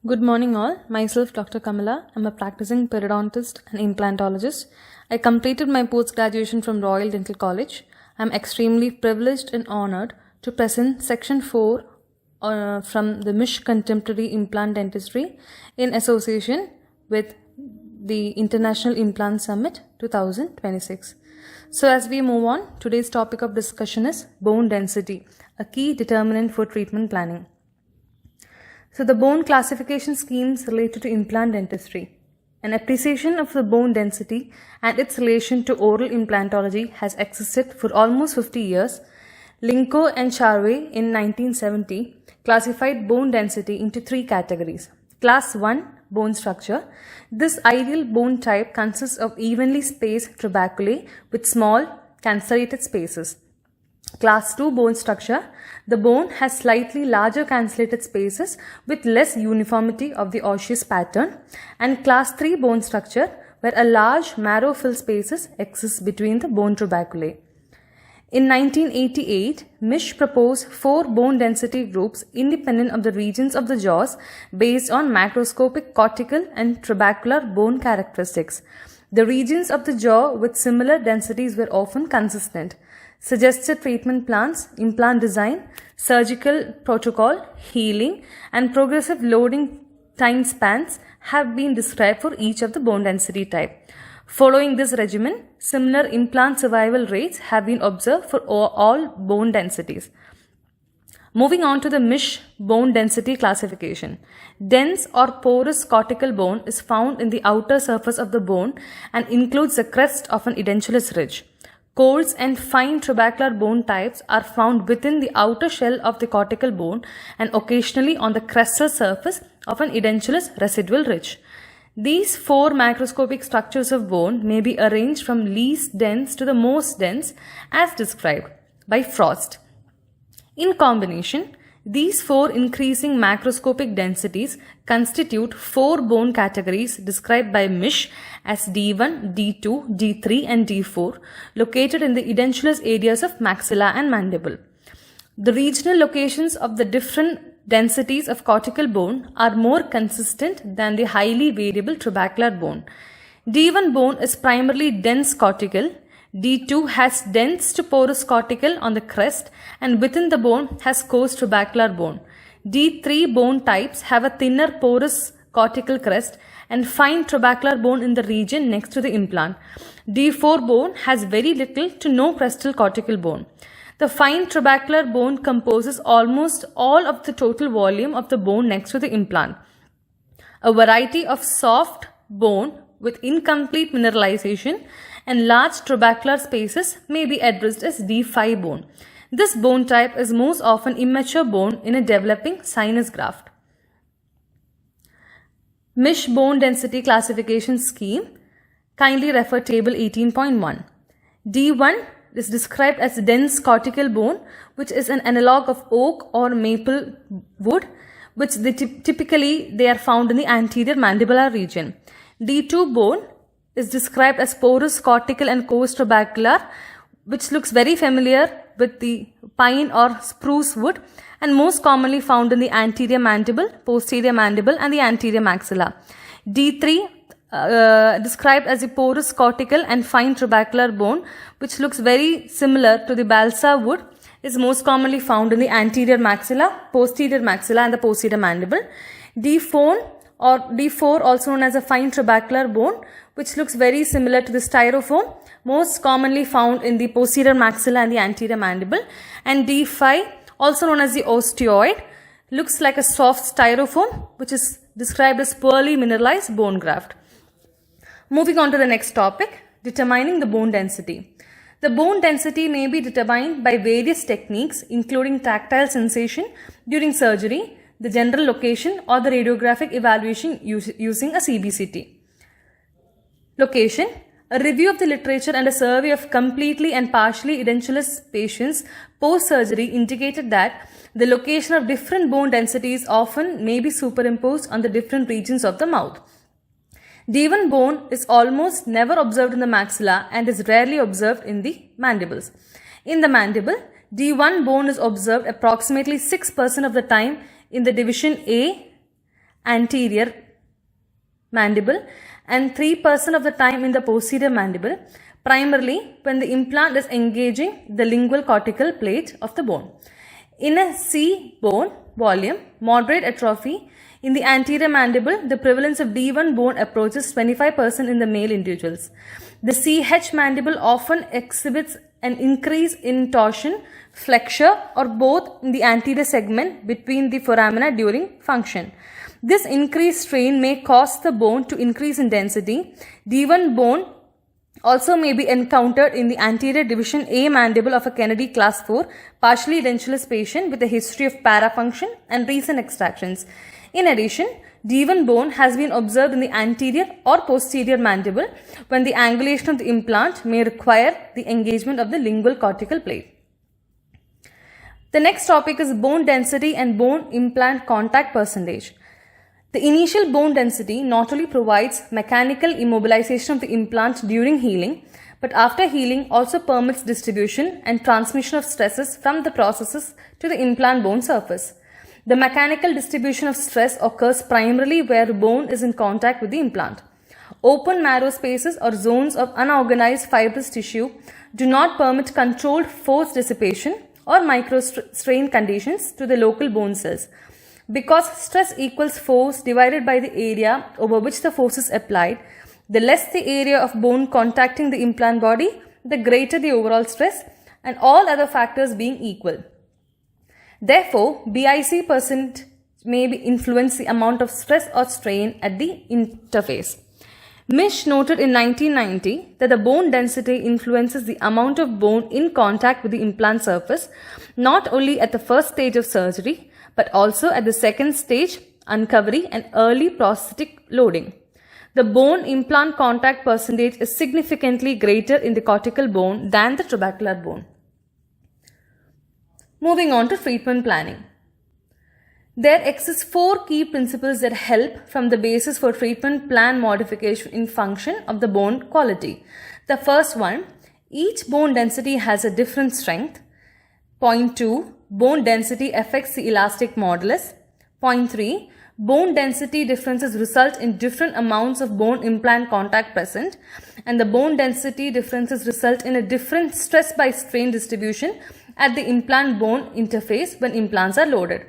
Good morning all. Myself Dr. Kamala. I'm a practicing periodontist and implantologist. I completed my post-graduation from Royal Dental College. I'm extremely privileged and honored to present Section 4 from the Misch Contemporary Implant Dentistry in association with the International Implant Summit 2026. So as we move on, today's topic of discussion is bone density, a key determinant for treatment planning. So the bone classification schemes related to implant dentistry. An appreciation of the bone density and its relation to oral implantology has existed for almost 50 years. Linko and Charvey in 1970 classified bone density into three categories. Class 1, bone structure. This ideal bone type consists of evenly spaced trabeculae with small cancelled spaces. Class 2 bone structure. The bone has slightly larger cancelled spaces with less uniformity of the osseous pattern. And Class 3 bone structure, where a large marrow-filled spaces exist between the bone trabeculae. In 1988, Misch proposed 4 bone density groups independent of the regions of the jaws based on macroscopic cortical and trabecular bone characteristics. The regions of the jaw with similar densities were often consistent. Suggested treatment plans, implant design, surgical protocol, healing, and progressive loading time spans have been described for each of the bone density type. Following this regimen, similar implant survival rates have been observed for all bone densities. Moving on to the Misch bone density classification. Dense or porous cortical bone is found in the outer surface of the bone and includes the crest of an edentulous ridge. Coarse and fine trabecular bone types are found within the outer shell of the cortical bone and occasionally on the crestal surface of an edentulous residual ridge. These 4 macroscopic structures of bone may be arranged from least dense to the most dense as described by Frost. In combination, these 4 increasing macroscopic densities constitute 4 bone categories described by Misch as D1, D2, D3 and D4 located in the edentulous areas of maxilla and mandible. The regional locations of the different densities of cortical bone are more consistent than the highly variable trabecular bone. D1 bone is primarily dense cortical. D2 has dense to porous cortical on the crest and within the bone has coarse trabecular bone. D3 bone types have a thinner porous cortical crest and fine trabecular bone in the region next to the implant. D4 bone has very little to no crestal cortical bone. The fine trabecular bone composes almost all of the total volume of the bone next to the implant. A variety of soft bone with incomplete mineralization and large trabecular spaces may be addressed as D5 bone. This bone type is most often immature bone in a developing sinus graft. Misch bone density classification scheme. Kindly refer table 18.1. D1 is described as dense cortical bone, which is an analog of oak or maple wood, which typically they are found in the anterior mandibular region. D2 bone is described as porous cortical and coarse trabecular, which looks very familiar with the pine or spruce wood and most commonly found in the anterior mandible, posterior mandible and the anterior maxilla. D3 described as a porous cortical and fine trabecular bone, which looks very similar to the balsa wood, is most commonly found in the anterior maxilla, posterior maxilla and the posterior mandible. D4 also known as a fine trabecular bone, which looks very similar to the styrofoam, most commonly found in the posterior maxilla and the anterior mandible. And D5, also known as the osteoid, looks like a soft styrofoam, which is described as poorly mineralized bone graft. Moving on to the next topic, determining the bone density. The bone density may be determined by various techniques, including tactile sensation during surgery, the general location or the radiographic evaluation using a CBCT. Location. A review of the literature and a survey of completely and partially edentulous patients post-surgery indicated that the location of different bone densities often may be superimposed on the different regions of the mouth. D1 bone is almost never observed in the maxilla and is rarely observed in the mandibles. In the mandible, D1 bone is observed approximately 6% of the time in the division A anterior mandible and 3% of the time in the posterior mandible, primarily when the implant is engaging the lingual cortical plate of the bone. In a C bone volume, moderate atrophy in the anterior mandible, the prevalence of D1 bone approaches 25% in the male individuals. The CH mandible often exhibits an increase in torsion, flexure, or both in the anterior segment between the foramina during function. This increased strain may cause the bone to increase in density. D1 bone also may be encountered in the anterior division A mandible of a Kennedy class 4 partially edentulous patient with a history of parafunction and recent extractions. In addition, D1 bone has been observed in the anterior or posterior mandible when the angulation of the implant may require the engagement of the lingual cortical plate. The next topic is bone density and bone implant contact percentage. The initial bone density not only provides mechanical immobilization of the implant during healing, but after healing also permits distribution and transmission of stresses from the processes to the implant bone surface. The mechanical distribution of stress occurs primarily where bone is in contact with the implant. Open marrow spaces or zones of unorganized fibrous tissue do not permit controlled force dissipation or microstrain conditions to the local bone cells. Because stress equals force divided by the area over which the force is applied, the less the area of bone contacting the implant body, the greater the overall stress, and all other factors being equal. Therefore, BIC percent may influence the amount of stress or strain at the interface. Misch noted in 1990 that the bone density influences the amount of bone in contact with the implant surface not only at the first stage of surgery but also at the second stage, uncovery, and early prosthetic loading. The bone implant contact percentage is significantly greater in the cortical bone than the trabecular bone. Moving on to treatment planning. There exist 4 key principles that help from the basis for treatment plan modification in function of the bone quality. The first one, each bone density has a different strength. Point 2, bone density affects the elastic modulus. Point 3, bone density differences result in different amounts of bone implant contact present, and the bone density differences result in a different stress by strain distribution at the implant bone interface when implants are loaded.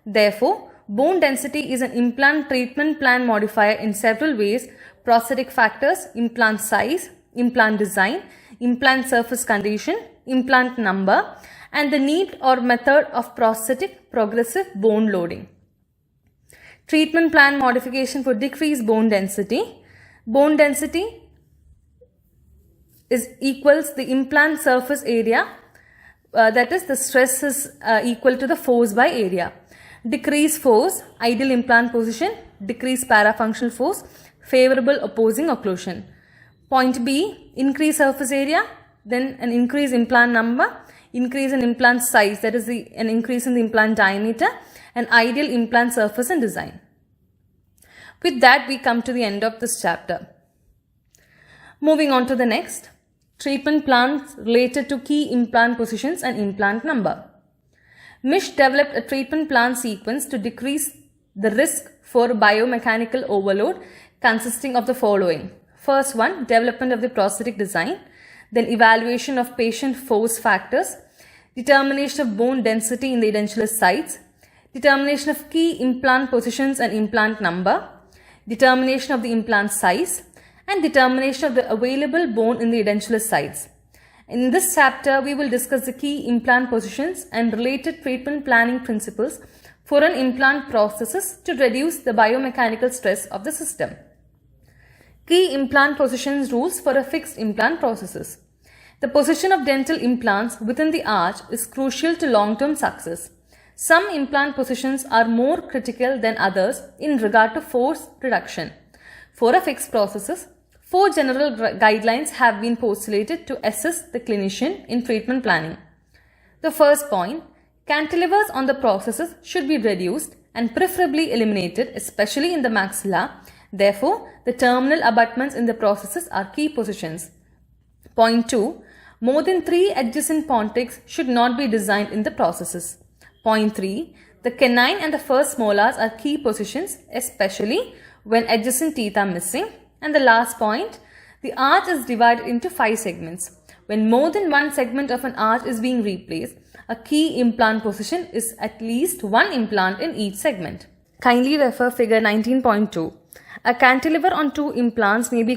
Therefore, bone density is an implant treatment plan modifier in several ways: prosthetic factors, implant size, implant design, implant surface condition, implant number, and the need or method of prosthetic progressive bone loading. Treatment plan modification for decreased bone density. Bone density is equals the implant surface area, that is the stress is equal to the force by area. Decrease force, ideal implant position, decrease parafunctional force, favorable opposing occlusion. Point B, increase surface area, then an increase implant number, increase in implant size, that is an increase in the implant diameter, and ideal implant surface and design. With that, we come to the end of this chapter. Moving on to the next, treatment plans related to key implant positions and implant number. Misch developed a treatment plan sequence to decrease the risk for biomechanical overload consisting of the following. First one, development of the prosthetic design, then evaluation of patient force factors, determination of bone density in the edentulous sites, determination of key implant positions and implant number, determination of the implant size, and determination of the available bone in the edentulous sites. In this chapter, we will discuss the key implant positions and related treatment planning principles for an implant prosthesis to reduce the biomechanical stress of the system. Key implant positions rules for a fixed implant prosthesis. The position of dental implants within the arch is crucial to long-term success. Some implant positions are more critical than others in regard to force reduction. For a fixed prosthesis, 4 general guidelines have been postulated to assist the clinician in treatment planning. The first point, cantilevers on the prosthesis should be reduced and preferably eliminated, especially in the maxilla. Therefore, the terminal abutments in the prosthesis are key positions. Point 2, more than 3 adjacent pontics should not be designed in the prosthesis. Point 3, The canine and the first molars are key positions, especially when adjacent teeth are missing. And the last point, the arch is divided into 5 segments. When more than one segment of an arch is being replaced, a key implant position is at least one implant in each segment. Kindly refer figure 19.2. A cantilever on 2 implants may be